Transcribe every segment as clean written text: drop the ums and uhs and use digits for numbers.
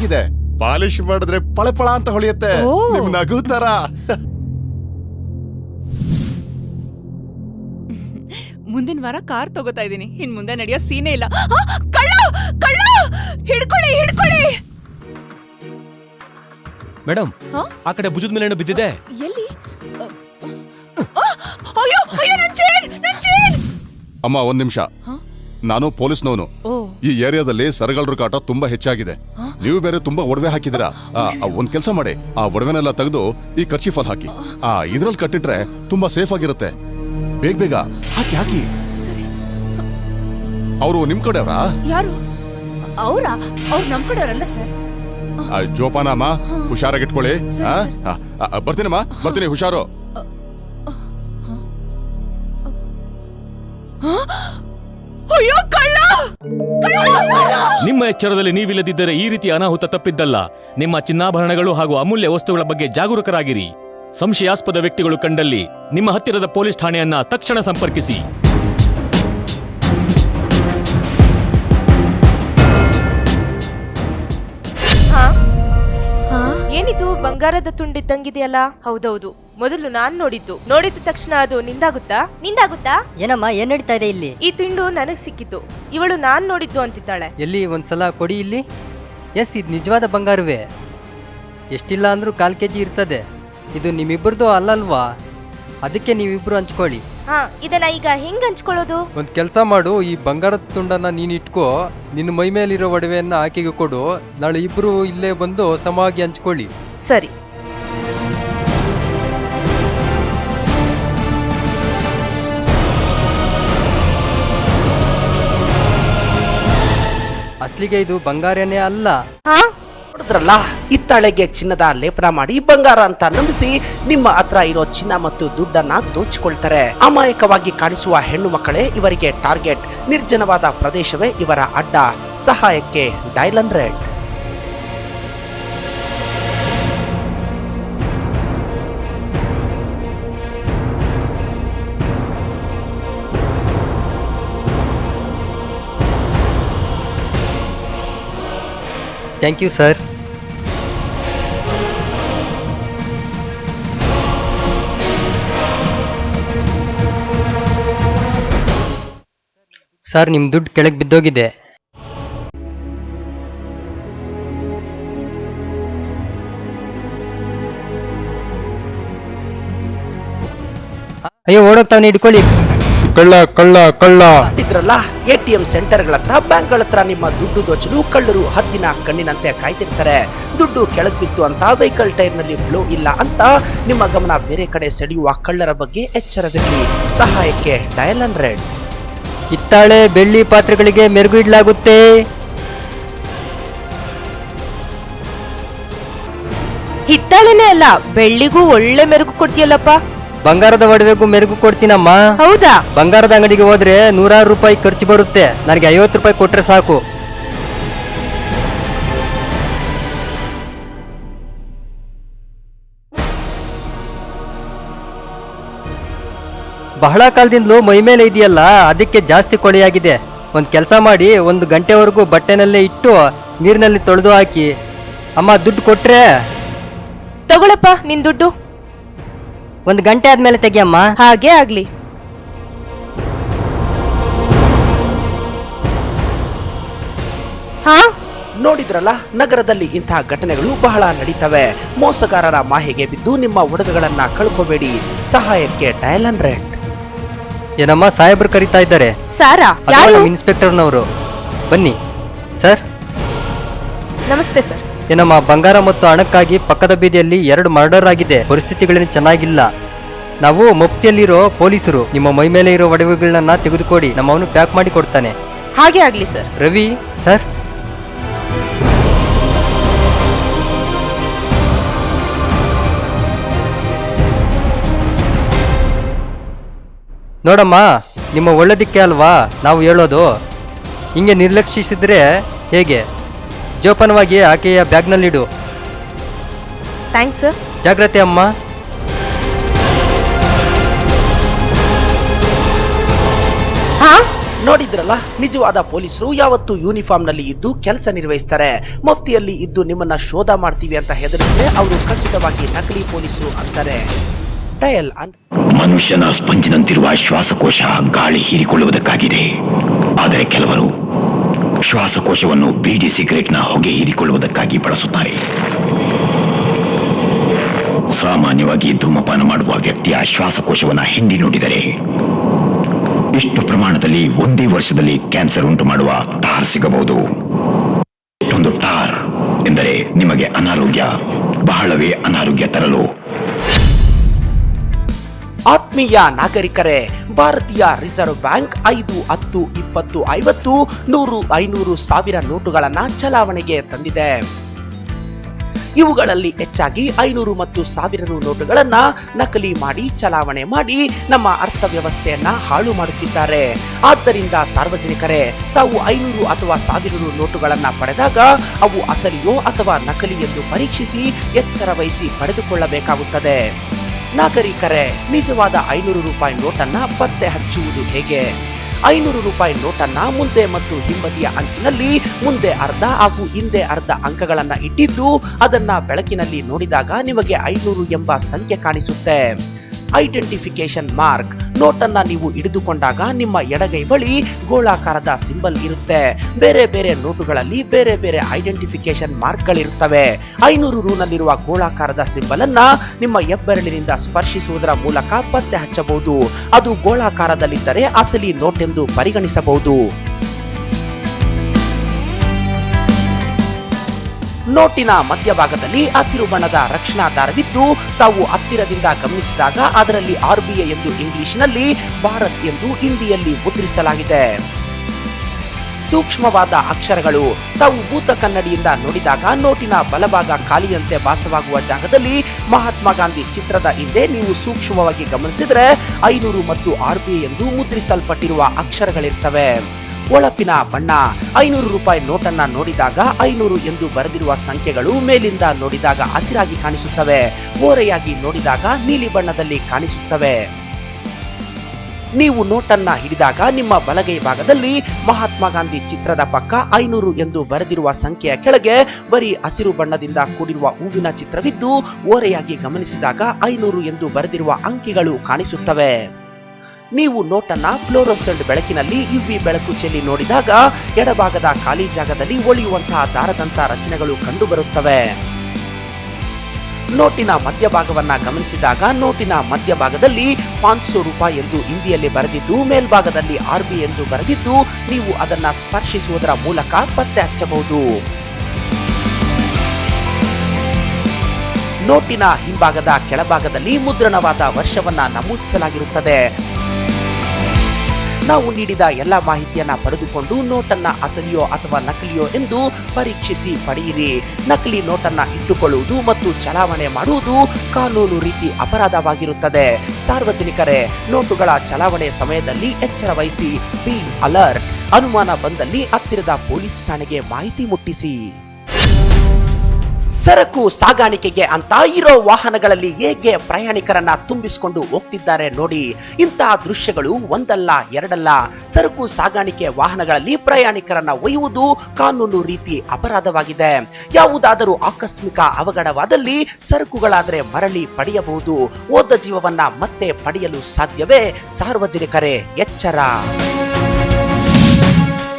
ಆಗಿದೆ. ಪಾಲಿಶ್ ಮಾಡಿದ್ರೆ ಪಳಪಳ ಅಂತ ಹೊಳೆಯುತ್ತೆ. ನಿಮ್ ನಗು ತರ. ಮುಂದಿನ ವಾರ ಕಾರ್ ತಗೋತಾ ಇದೀನಿ. ಇನ್ ಮುಂದೆ ನಡೆಯೋ ಸೀನೇ ಇಲ್ಲ. ಕಳ್ಳ ಕಳ್ಳ ಹಿಡ್ಕೊಳ್ಳಿ ಹಿಡ್ಕೊಳ್ಳಿ. ಮೇಡಮ್, ಆ ಕಡೆ ಭುಜದ ಮೇಲೆ ಏನೋ ಬಿದ್ದಿದೆ. ಎಲ್ಲಿ? ಅಯ್ಯೋ ಅಯ್ಯೋ, ನನ್ ಚೇನ್. ಅಮ್ಮ, ಒಂದ್ ನಿಮಿಷ. ನಾನು ಪೊಲೀಸ್ನವನು. ಈ ಏರಿಯಾದಲ್ಲಿ ಸರಗಳರ ಕಾಟ ತುಂಬಾ ಹೆಚ್ಚಾಗಿದೆ. ನೀವು ಬೇರೆ ತುಂಬಾ ಒಡವೆ ಹಾಕಿದಿರಾ. ಒಂದ್ ಕೆಲ್ಸ ಮಾಡಿ, ಆ ಒಡವೆನೆಲ್ಲ ತೆಗೆದು ಈ ಕರ್ಚೀಫಲ್ ಹಾಕಿ. ಇದ್ರಲ್ಲಿ ಕಟ್ಟಿಟ್ರೆ ತುಂಬಾ ಸೇಫ್ ಆಗಿರುತ್ತೆ. ಬೇಗ ಬೇಗ ಹಾಕಿ ಹಾಕಿ. ಅವರು ನಿಮ್ ಕಡೆಯವರಾ? ಯಾರು? ಅವ್ರು ನಮ್ ಕಡೆಯವರಲ್ಲ ಸರ್. ಜೋಪಾನಮ್ಮ, ಹುಷಾರಾಗಿಟ್ಕೊಳ್ಳಿ. ಬರ್ತೀನಮ್ಮ, ಬರ್ತೀನಿ, ಹುಷಾರು. ನಿಮ್ಮ ಎಚ್ಚರದಲ್ಲಿ ನೀವಿಲ್ಲದಿದ್ದರೆ ಈ ರೀತಿ ಅನಾಹುತ ತಪ್ಪಿದ್ದಲ್ಲ. ನಿಮ್ಮ ಚಿನ್ನಾಭರಣಗಳು ಹಾಗೂ ಅಮೂಲ್ಯ ವಸ್ತುಗಳ ಬಗ್ಗೆ ಜಾಗರೂಕರಾಗಿರಿ. ಸಂಶಯಾಸ್ಪದ ವ್ಯಕ್ತಿಗಳು ಕಂಡಲ್ಲಿ ನಿಮ್ಮ ಹತ್ತಿರದ ಪೊಲೀಸ್ ಠಾಣೆಯನ್ನ ತಕ್ಷಣ ಸಂಪರ್ಕಿಸಿ. ಏನಿದು ಬಂಗಾರದ ತುಂಡಿದ್ದಂಗಿದೆಯಲ್ಲ? ಹೌದೌದು, ಮೊದಲು ನಾನ್ ನೋಡಿದ ತಕ್ಷಣ ಅದು ನಿಂದಾಗುತ್ತಾ? ಏನಮ್ಮ, ಏನ್ ನಡೀತಾ ಇದೆ ಇಲ್ಲಿ? ಈ ತುಂಡು ನನಗ್ ಸಿಕ್ಕಿತು, ಇವಳು ನಾನ್ ನೋಡಿದ್ದು ಅಂತಿದ್ದಾಳೆ. ಎಲ್ಲಿ, ಒಂದ್ಸಲ ಕೊಡಿ ಇಲ್ಲಿ. ಎಸ್, ಇದು ನಿಜವಾದ ಬಂಗಾರವೇ. ಎಷ್ಟಿಲ್ಲ ಅಂದ್ರೂ 1/4 kg ಇರ್ತದೆ. ಇದು ನಿಮ್ಮಿಬ್ಬರದು ಅಲ್ಲಲ್ವಾ? ಅದಕ್ಕೆ ನೀವಿಬ್ರು ಹಂಚ್ಕೊಳ್ಳಿ. ಇದನ್ನ ಈಗ ಹೆಂಗ್ ಹಂಚ್ಕೊಳ್ಳೋದು? ಒಂದ್ ಕೆಲ್ಸ ಮಾಡು, ಈ ಬಂಗಾರದ ತುಂಡನ್ನ ನೀನ್ ಇಟ್ಕೋ, ನಿನ್ನ ಮೈ ಮೇಲಿರೋ ಒಡವೆಯನ್ನ ಆಕೆಗೆ ಕೊಡು. ನಾಳೆ ಇಬ್ರು ಇಲ್ಲೇ ಬಂದು ಸಮವಾಗಿ ಹಂಚ್ಕೊಳ್ಳಿ. ಸರಿ. ಅಸ್ಲಿಗೆ ಇದು ಬಂಗಾರನೇ ಅಲ್ಲ. ನೋಡಿದ್ರಲ್ಲ, ಹಿತ್ತಾಳೆಗೆ ಚಿನ್ನದ ಲೇಪನ ಮಾಡಿ ಬಂಗಾರ ಅಂತ ನಂಬಿಸಿ ನಿಮ್ಮ ಹತ್ರ ಇರೋ ಚಿನ್ನ ಮತ್ತು ದುಡ್ಡನ್ನ ದೋಚಿಕೊಳ್ತಾರೆ. ಅಮಾಯಕವಾಗಿ ಕಾಣಿಸುವ ಹೆಣ್ಣು ಮಕ್ಕಳೇ ಇವರಿಗೆ ಟಾರ್ಗೆಟ್. ನಿರ್ಜನವಾದ ಪ್ರದೇಶವೇ ಇವರ ಅಡ್ಡ. ಸಹಾಯಕ್ಕೆ dial 100. Thank you sir. Sir, ನಿಮ್ ದುಡ್ಡು ಕೆಳಗೆ ಬಿದ್ದೋಗಿದೆ. ಅಯ್ಯೋ, ಓಡೋಗ್ತಾವನೆ, ಹಿಡ್ಕೊಳ್ಳಿ. ಕಳ್ಳ ಕಳ್ಳ ಕಳ್ಳ. ಇದ್ರಲ್ಲ, ATM ಸೆಂಟರ್ಗಳ ಹತ್ರ, ಬ್ಯಾಂಕ್ಗಳ ಹತ್ರ ನಿಮ್ಮ ದುಡ್ಡು ದೋಚಲು ಕಳ್ಳರು ಹದ್ದಿನ ಕಣ್ಣಿನಂತೆ ಕಾಯ್ತಿರ್ತಾರೆ. ದುಡ್ಡು ಕೆಳಗ್ ಬಿತ್ತು ಅಂತ, ವೆಹಿಕಲ್ ಟೈರ್ ನಲ್ಲಿ ಫ್ಲೋ ಇಲ್ಲ ಅಂತ ನಿಮ್ಮ ಗಮನ ಬೇರೆ ಕಡೆ ಸೆಳೆಯುವ ಕಳ್ಳರ ಬಗ್ಗೆ ಎಚ್ಚರವಿರಲಿ. ಸಹಾಯಕ್ಕೆ ಡಯಲ್ 100. ಹಿತ್ತಾಳೆ, ಬೆಳ್ಳಿ ಪಾತ್ರೆಗಳಿಗೆ ಮೆರುಗು ಇಡಲಾಗುತ್ತೆ. ಹಿತ್ತಾಳೆನೇ ಅಲ್ಲ, ಬೆಳ್ಳಿಗೂ ಒಳ್ಳೆ ಮೆರುಗು ಕೊಡ್ತೀಯಲ್ಲಪ್ಪ. ಬಂಗಾರದ ಒಡವೆಗೂ ಮೆರುಗು ಕೊಡ್ತೀನಮ್ಮ. ಹೌದಾ? ಬಂಗಾರದ ಅಂಗಡಿಗೆ ಹೋದ್ರೆ 100 ರೂಪಾಯಿ ಖರ್ಚು ಬರುತ್ತೆ. ನನಗೆ 50 ರೂಪಾಯಿ ಕೊಟ್ರೆ ಸಾಕು. ಬಹಳ ಕಾಲದಿಂದಲೂ ಮೈ ಮೇಲೆ ಇದೆಯಲ್ಲ, ಅದಕ್ಕೆ ಜಾಸ್ತಿ ಕೊಳೆಯಾಗಿದೆ. ಒಂದ್ ಕೆಲಸ ಮಾಡಿ, 1 ಗಂಟೆವರೆಗೂ ಬಟ್ಟೆನಲ್ಲೇ ಇಟ್ಟು ನೀರಿನಲ್ಲಿ ತೊಳೆದು ಹಾಕಿ. ಅಮ್ಮ, ದುಡ್ಡು ಕೊಟ್ರೆ? ತಗೊಳಪ್ಪ ನಿನ್ ದುಡ್ಡು. 1 ಗಂಟೆ ಆದ್ಮೇಲೆ ತೆಗಿಯಮ್ಮ. ಹಾಗೆ ಆಗ್ಲಿ. ನೋಡಿದ್ರಲ್ಲ, ನಗರದಲ್ಲಿ ಇಂತಹ ಘಟನೆಗಳು ಬಹಳ ನಡೀತವೆ. ಮೋಸಗಾರರ ಮಾಹಿಗೆ ಬಿದ್ದು ನಿಮ್ಮ ಒಡವೆಗಳನ್ನ ಕಳ್ಕೋಬೇಡಿ. ಸಹಾಯಕ್ಕೆ ಡಯಲ್ 100. ಏನಮ್ಮ, ಸಾಹೇಬ್ರು ಕರೀತಾ ಇದ್ದಾರೆ. ಸಾರಾ? ಯಾರು? ಇನ್ಸ್ಪೆಕ್ಟರ್ನವರು. ಬನ್ನಿ ಸರ್. ನಮಸ್ತೆ ಸರ್. ಏನಮ್ಮ, ಬಂಗಾರ ಮತ್ತು ಹಣಕ್ಕಾಗಿ ಪಕ್ಕದ ಬೀದಿಯಲ್ಲಿ 2 ಮರ್ಡರ್ ಆಗಿದೆ. ಪರಿಸ್ಥಿತಿಗಳೇನು ಚೆನ್ನಾಗಿಲ್ಲ. ನಾವು ಮುಫ್ತಿಯಲ್ಲಿರೋ ಪೊಲೀಸರು. ನಿಮ್ಮ ಮೈ ಮೇಲೆ ಇರೋ ಒಡವೆಗಳನ್ನ ತೆಗೆದುಕೊಡಿ, ನಮ್ಮವನು ಪ್ಯಾಕ್ ಮಾಡಿ ಕೊಡ್ತಾನೆ. ಹಾಗೆ ಆಗ್ಲಿ ಸರ್. ರವಿ ಸರ್. ನೋಡಮ್ಮ, ನಿಮ್ಮ ಒಳ್ಳೆದಕ್ಕೆ ಅಲ್ವಾ ನಾವು ಹೇಳೋದು. ಹಿಂಗೆ ನಿರ್ಲಕ್ಷಿಸಿದ್ರೆ ಹೇಗೆ? ಜೋಪಾನವಾಗಿ ಆಕೆಯ ಬ್ಯಾಗ್ನಲ್ಲಿಡು. Thanks sir. ಜಾಗ್ರತೆ ಅಮ್ಮ. ನೋಡಿದ್ರಲ್ಲ, ನಿಜವಾದ ಪೊಲೀಸರು ಯಾವತ್ತು ಯೂನಿಫಾರ್ಮ್ ನಲ್ಲಿ ಇದ್ದು ಕೆಲಸ ನಿರ್ವಹಿಸ್ತಾರೆ. ಮಫ್ತಿಯಲ್ಲಿ ಇದ್ದು ನಿಮ್ಮನ್ನ ಶೋಧ ಮಾಡ್ತೀವಿ ಅಂತ ಹೆದರಿದ್ರೆ ಅವರು ಖಚಿತವಾಗಿ ನಕಲಿ ಪೊಲೀಸರು ಅಂತಾರೆ. ಡಯಲ್ ಮನುಷ್ಯನ ಸ್ಪಂಜಿನಂತಿರುವ ಶ್ವಾಸಕೋಶ ಗಾಳಿ ಹೀರಿಕೊಳ್ಳುವುದಕ್ಕಾಗಿದೆ. ಆದರೆ ಕೆಲವರು ಶ್ವಾಸಕೋಶವನ್ನು ಬೀಡಿ ಸಿಗರೆಟ್ನ ಹೊಗೆ ಹೀರಿಕೊಳ್ಳುವುದಕ್ಕಾಗಿ ಬಳಸುತ್ತಾರೆ. ಸಾಮಾನ್ಯವಾಗಿ ಧೂಮಪಾನ ಮಾಡುವ ವ್ಯಕ್ತಿಯ ಶ್ವಾಸಕೋಶವನ್ನು ಹಿಂಡಿ ನೋಡಿದರೆ ಇಷ್ಟು ಪ್ರಮಾಣದಲ್ಲಿ ಒಂದೇ ವರ್ಷದಲ್ಲಿ ಕ್ಯಾನ್ಸರ್ ಉಂಟು ಮಾಡುವ ಟಾರ್ ಸಿಗಬಹುದು. ಇಷ್ಟೊಂದು ಟಾರ್ ಎಂದರೆ ನಿಮಗೆ ಅನಾರೋಗ್ಯ, ಬಹಳವೇ ಅನಾರೋಗ್ಯ ತರಲು. ಆತ್ಮೀಯ ನಾಗರಿಕರೇ, ಭಾರತೀಯ ರಿಸರ್ವ್ ಬ್ಯಾಂಕ್ 5, 10, 20, 50, 100, 500, 1000 ನೋಟುಗಳನ್ನ ಚಲಾವಣೆಗೆ ತಂದಿದೆ. ಇವುಗಳಲ್ಲಿ ಹೆಚ್ಚಾಗಿ 500 ಮತ್ತು 1000 ನೋಟುಗಳನ್ನ ನಕಲಿ ಮಾಡಿ ಚಲಾವಣೆ ಮಾಡಿ ನಮ್ಮ ಅರ್ಥವ್ಯವಸ್ಥೆಯನ್ನ ಹಾಳು ಮಾಡುತ್ತಿದ್ದಾರೆ. ಆದ್ದರಿಂದ ಸಾರ್ವಜನಿಕರೇ, ತಾವು 500 ಅಥವಾ 1000 ನೋಟುಗಳನ್ನ ಪಡೆದಾಗ ಅವು ಅಸಲಿಯೋ ಅಥವಾ ನಕಲಿ ಎಂದು ಪರೀಕ್ಷಿಸಿ ಎಚ್ಚರ ವಹಿಸಿ ಪಡೆದುಕೊಳ್ಳಬೇಕಾಗುತ್ತದೆ. ನಾಗರಿಕರೇ, ನಿಜವಾದ 500 ರೂಪಾಯಿ ನೋಟನ್ನ ಪತ್ತೆ ಹಚ್ಚುವುದು ಹೇಗೆ? 500 ರೂಪಾಯಿ ನೋಟನ್ನ ಮುಂದೆ ಮತ್ತು ಹಿಂಬದಿಯ ಅಂಚಿನಲ್ಲಿ ಮುಂದೆ ಅರ್ಧ ಹಾಗೂ ಹಿಂದೆ ಅರ್ಧ ಅಂಕಗಳನ್ನ ಇಟ್ಟಿದ್ದು ಅದನ್ನ ಬೆಳಕಿನಲ್ಲಿ ನೋಡಿದಾಗ ನಿಮಗೆ 500 ಎಂಬ ಸಂಖ್ಯೆ ಕಾಣಿಸುತ್ತೆ. ಐಡೆಂಟಿಫಿಕೇಶನ್ ಮಾರ್ಕ್ ನೋಟನ್ನ ನೀವು ಹಿಡಿದುಕೊಂಡಾಗ ನಿಮ್ಮ ಎಡಗೈ ಬಳಿ ಗೋಳಾಕಾರದ ಸಿಂಬಲ್ ಇರುತ್ತೆ. ಬೇರೆ ಬೇರೆ ನೋಟುಗಳಲ್ಲಿ ಬೇರೆ ಬೇರೆ ಐಡೆಂಟಿಫಿಕೇಶನ್ ಮಾರ್ಕ್ಗಳಿರುತ್ತವೆ. 500 ರೂನಲ್ಲಿರುವ ಗೋಳಾಕಾರದ ಸಿಂಬಲ್ ಅನ್ನ ನಿಮ್ಮ ಹೆಬ್ಬೆರಳಿನಿಂದ ಸ್ಪರ್ಶಿಸುವುದರ ಮೂಲಕ ಪತ್ತೆ ಹಚ್ಚಬಹುದು. ಅದು ಗೋಳಾಕಾರದಲ್ಲಿದ್ದರೆ ಅಸಲಿ ನೋಟ್ ಎಂದು ಪರಿಗಣಿಸಬಹುದು. ನೋಟಿನ ಮಧ್ಯಭಾಗದಲ್ಲಿ ಹಸಿರು ಬಣ್ಣದ ರಕ್ಷಣಾ ದಾರವಿದ್ದು ತಾವು ಹತ್ತಿರದಿಂದ ಗಮನಿಸಿದಾಗ ಅದರಲ್ಲಿ RBI ಎಂದು ಇಂಗ್ಲಿಷ್ನಲ್ಲಿ, ಭಾರತ್ ಎಂದು ಹಿಂದಿಯಲ್ಲಿ ಮುದ್ರಿಸಲಾಗಿದೆ. ಸೂಕ್ಷ್ಮವಾದ ಅಕ್ಷರಗಳು. ತಾವು ಭೂತ ಕನ್ನಡಿಯಿಂದ ನೋಡಿದಾಗ ನೋಟಿನ ಬಲಭಾಗ ಖಾಲಿಯಂತೆ ಭಾಸವಾಗುವ ಜಾಗದಲ್ಲಿ ಮಹಾತ್ಮ ಗಾಂಧಿ ಚಿತ್ರದ ಹಿಂದೆ ನೀವು ಸೂಕ್ಷ್ಮವಾಗಿ ಗಮನಿಸಿದ್ರೆ 500 ಮತ್ತು RBI ಎಂದು ಮುದ್ರಿಸಲ್ಪಟ್ಟಿರುವ ಅಕ್ಷರಗಳಿರ್ತವೆ. ಒಳಪಿನ ಬಣ್ಣ. 500 ರೂಪಾಯಿ ನೋಟನ್ನ ನೋಡಿದಾಗ 500 ಎಂದು ಬರೆದಿರುವ ಸಂಖ್ಯೆಗಳು ಮೇಲಿಂದ ನೋಡಿದಾಗ ಹಸಿರಾಗಿ ಕಾಣಿಸುತ್ತವೆ, ಓರೆಯಾಗಿ ನೋಡಿದಾಗ ನೀಲಿ ಬಣ್ಣದಲ್ಲಿ ಕಾಣಿಸುತ್ತವೆ. ನೀವು ನೋಟನ್ನ ಹಿಡಿದಾಗ ನಿಮ್ಮ ಬಲಗೈ ಭಾಗದಲ್ಲಿ ಮಹಾತ್ಮ ಗಾಂಧಿ ಚಿತ್ರದ ಪಕ್ಕ 500 ಎಂದು ಬರೆದಿರುವ ಸಂಖ್ಯೆಯ ಕೆಳಗೆ ಬರೀ ಹಸಿರು ಬಣ್ಣದಿಂದ ಕೂಡಿರುವ ಹೂವಿನ ಚಿತ್ರವಿದ್ದು ಓರೆಯಾಗಿ ಗಮನಿಸಿದಾಗ 500 ಎಂದು ಬರೆದಿರುವ ಅಂಕಿಗಳು ಕಾಣಿಸುತ್ತವೆ. ನೀವು ನೋಟನ್ನ ಫ್ಲೋರೋಸೆಂಟ್ ಬೆಳಕಿನಲ್ಲಿ UV ಬೆಳಕು ಚೆಲ್ಲಿ ನೋಡಿದಾಗ ಎಡಭಾಗದ ಖಾಲಿ ಜಾಗದಲ್ಲಿ ಒಳೆಯುವಂತಹ ದಾರದಂತಹ ರಚನೆಗಳು ಕಂಡುಬರುತ್ತವೆ. ನೋಟಿನ ಮಧ್ಯಭಾಗವನ್ನ ಗಮನಿಸಿದಾಗ ನೋಟಿನ ಮಧ್ಯಭಾಗದಲ್ಲಿ 500 ರೂಪಾಯಿ ಎಂದು ಹಿಂದಿಯಲ್ಲಿ ಬರೆದಿದ್ದು ಮೇಲ್ಭಾಗದಲ್ಲಿ RBI ಎಂದು ಬರೆದಿದ್ದು ನೀವು ಅದನ್ನ ಸ್ಪರ್ಶಿಸುವುದರ ಮೂಲಕ ಪತ್ತೆ ಹಚ್ಚಬಹುದು. ನೋಟಿನ ಹಿಂಭಾಗದ ಕೆಳಭಾಗದಲ್ಲಿ ಮುದ್ರಣವಾದ ವರ್ಷವನ್ನ ನಮೂದಿಸಲಾಗಿರುತ್ತದೆ. ನಾವು ನೀಡಿದ ಎಲ್ಲ ಮಾಹಿತಿಯನ್ನ ಪಡೆದುಕೊಂಡು ನೋಟನ್ನ ಅಸಲಿಯೋ ಅಥವಾ ನಕಲಿಯೋ ಎಂದು ಪರೀಕ್ಷಿಸಿ ಪಡೆಯಿರಿ. ನಕಲಿ ನೋಟನ್ನ ಇಟ್ಟುಕೊಳ್ಳುವುದು ಮತ್ತು ಚಲಾವಣೆ ಮಾಡುವುದು ಕಾನೂನು ರೀತಿ ಅಪರಾಧವಾಗಿರುತ್ತದೆ. ಸಾರ್ವಜನಿಕರೇ, ನೋಟುಗಳ ಚಲಾವಣೆ ಸಮಯದಲ್ಲಿ ಎಚ್ಚರ ವಹಿಸಿ. Be alert. ಅನುಮಾನ ಬಂದಲ್ಲಿ ಹತ್ತಿರದ ಪೊಲೀಸ್ ಠಾಣೆಗೆ ಮಾಹಿತಿ ಮುಟ್ಟಿಸಿ. ಸರಕು ಸಾಗಾಣಿಕೆಗೆ ಅಂತ ಇರೋ ವಾಹನಗಳಲ್ಲಿ ಹೇಗೆ ಪ್ರಯಾಣಿಕರನ್ನ ತುಂಬಿಸಿಕೊಂಡು ಹೋಗ್ತಿದ್ದಾರೆ ನೋಡಿ. ಇಂತಹ ದೃಶ್ಯಗಳು ಒಂದಲ್ಲ ಎರಡಲ್ಲ. ಸರಕು ಸಾಗಾಣಿಕೆ ವಾಹನಗಳಲ್ಲಿ ಪ್ರಯಾಣಿಕರನ್ನ ಒಯ್ಯುವುದು ಕಾನೂನು ರೀತಿ ಅಪರಾಧವಾಗಿದೆ. ಯಾವುದಾದರೂ ಆಕಸ್ಮಿಕ ಅವಘಡವಾದಲ್ಲಿ ಸರಕುಗಳಾದ್ರೆ ಮರಳಿ ಪಡೆಯಬಹುದು. ಹೋದ ಜೀವವನ್ನ ಮತ್ತೆ ಪಡೆಯಲು ಸಾಧ್ಯವೇ? ಸಾರ್ವಜನಿಕರೇ, ಎಚ್ಚರ.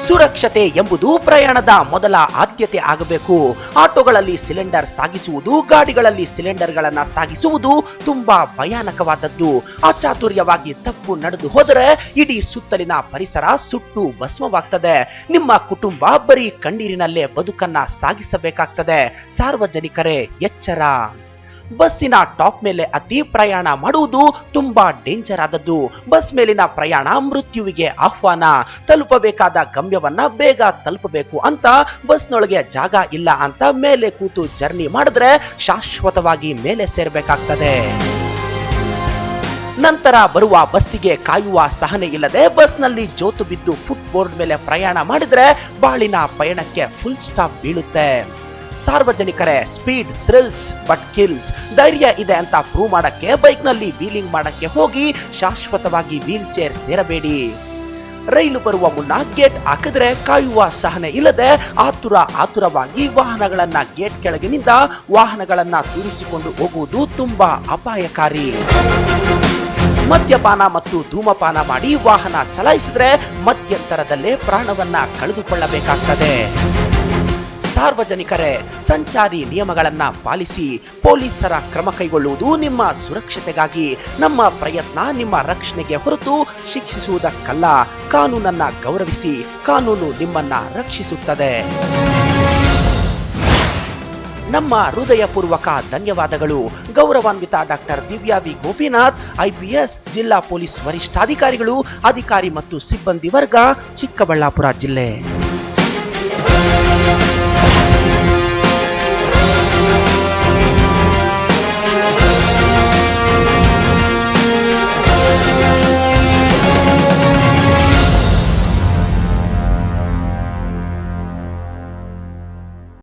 ಸುರಕ್ಷತೆ ಎಂಬುದು ಪ್ರಯಾಣದ ಮೊದಲ ಆದ್ಯತೆ ಆಗಬೇಕು. ಆಟೋಗಳಲ್ಲಿ ಸಿಲಿಂಡರ್ ಸಾಗಿಸುವುದು, ಗಾಡಿಗಳಲ್ಲಿ ಸಿಲಿಂಡರ್ಗಳನ್ನ ಸಾಗಿಸುವುದು ತುಂಬಾ ಭಯಾನಕವಾದದ್ದು. ಅಚಾತುರ್ಯವಾಗಿ ತಪ್ಪು ನಡೆದು ಹೋದರೆ ಇಡೀ ಸುತ್ತಲಿನ ಪರಿಸರ ಸುಟ್ಟು ಭಸ್ಮವಾಗ್ತದೆ. ನಿಮ್ಮ ಕುಟುಂಬ ಬರೀ ಕಣ್ಣೀರಿನಲ್ಲೇ ಬದುಕನ್ನ ಸಾಗಿಸಬೇಕಾಗ್ತದೆ. ಸಾರ್ವಜನಿಕರೇ, ಎಚ್ಚರ. ಬಸ್ಸಿನ ಟಾಪ್ ಮೇಲೆ ಹತ್ತಿ ಪ್ರಯಾಣ ಮಾಡುವುದು ತುಂಬಾ ಡೇಂಜರ್ ಆದದ್ದು. ಬಸ್ ಮೇಲಿನ ಪ್ರಯಾಣ ಮೃತ್ಯುವಿಗೆ ಆಹ್ವಾನ. ತಲುಪಬೇಕಾದ ಗಮ್ಯವನ್ನ ಬೇಗ ತಲುಪಬೇಕು ಅಂತ ಬಸ್ನೊಳಗೆ ಜಾಗ ಇಲ್ಲ ಅಂತ ಮೇಲೆ ಕೂತು ಜರ್ನಿ ಮಾಡಿದ್ರೆ ಶಾಶ್ವತವಾಗಿ ಮೇಲೆ ಸೇರ್ಬೇಕಾಗ್ತದೆ. ನಂತರ ಬರುವ ಬಸ್ಸಿಗೆ ಕಾಯುವ ಸಹನೆ ಇಲ್ಲದೆ ಬಸ್ನಲ್ಲಿ ಜೋತು ಬಿದ್ದು ಫುಟ್ ಬೋರ್ಡ್ ಮೇಲೆ ಪ್ರಯಾಣ ಮಾಡಿದ್ರೆ ಬಾಳಿನ ಪಯಣಕ್ಕೆ ಫುಲ್ ಸ್ಟಾಪ್ ಬೀಳುತ್ತೆ. ಸಾರ್ವಜನಿಕರೇ, ಸ್ಪೀಡ್ ಥ್ರಿಲ್ಸ್ ಬಟ್ ಕಿಲ್ಸ್. ಧೈರ್ಯ ಇದೆ ಅಂತ ಪ್ರೂವ್ ಮಾಡಕ್ಕೆ ಬೈಕ್ನಲ್ಲಿ ವೀಲಿಂಗ್ ಮಾಡಕ್ಕೆ ಹೋಗಿ ಶಾಶ್ವತವಾಗಿ ವೀಲ್ ಚೇರ್ ಸೇರಬೇಡಿ. ರೈಲು ಬರುವ ಮುನ್ನ ಗೇಟ್ ಹಾಕಿದ್ರೆ ಕಾಯುವ ಸಹನೆ ಇಲ್ಲದೆ ಆತುರವಾಗಿ ವಾಹನಗಳನ್ನ ಗೇಟ್ ಕೆಳಗಿನಿಂದ ವಾಹನಗಳನ್ನ ತೂರಿಸಿಕೊಂಡು ಹೋಗುವುದು ತುಂಬಾ ಅಪಾಯಕಾರಿ. ಮದ್ಯಪಾನ ಮತ್ತು ಧೂಮಪಾನ ಮಾಡಿ ವಾಹನ ಚಲಾಯಿಸಿದ್ರೆ ಮಧ್ಯಂತರದಲ್ಲೇ ಪ್ರಾಣವನ್ನ ಕಳೆದುಕೊಳ್ಳಬೇಕಾಗ್ತದೆ. ಸಾರ್ವಜನಿಕರೇ, ಸಂಚಾರಿ ನಿಯಮಗಳನ್ನ ಪಾಲಿಸಿ. ಪೊಲೀಸರ ಕ್ರಮ ಕೈಗೊಳ್ಳುವುದು ನಿಮ್ಮ ಸುರಕ್ಷತೆಗಾಗಿ. ನಮ್ಮ ಪ್ರಯತ್ನ ನಿಮ್ಮ ರಕ್ಷಣೆಗೆ ಹೊರತು ಶಿಕ್ಷಿಸುವುದಕ್ಕಲ್ಲ. ಕಾನೂನನ್ನ ಗೌರವಿಸಿ. ಕಾನೂನು ನಿಮ್ಮನ್ನ ರಕ್ಷಿಸುತ್ತದೆ. ನಮ್ಮ ಹೃದಯಪೂರ್ವಕ ಧನ್ಯವಾದಗಳು. ಗೌರವಾನ್ವಿತ doctor Divya V Gopinath, IPS, ಜಿಲ್ಲಾ ಪೊಲೀಸ್ ವರಿಷ್ಠಾಧಿಕಾರಿಗಳು, ಅಧಿಕಾರಿ ಮತ್ತು ಸಿಬ್ಬಂದಿ ವರ್ಗ, ಚಿಕ್ಕಬಳ್ಳಾಪುರ ಜಿಲ್ಲೆ.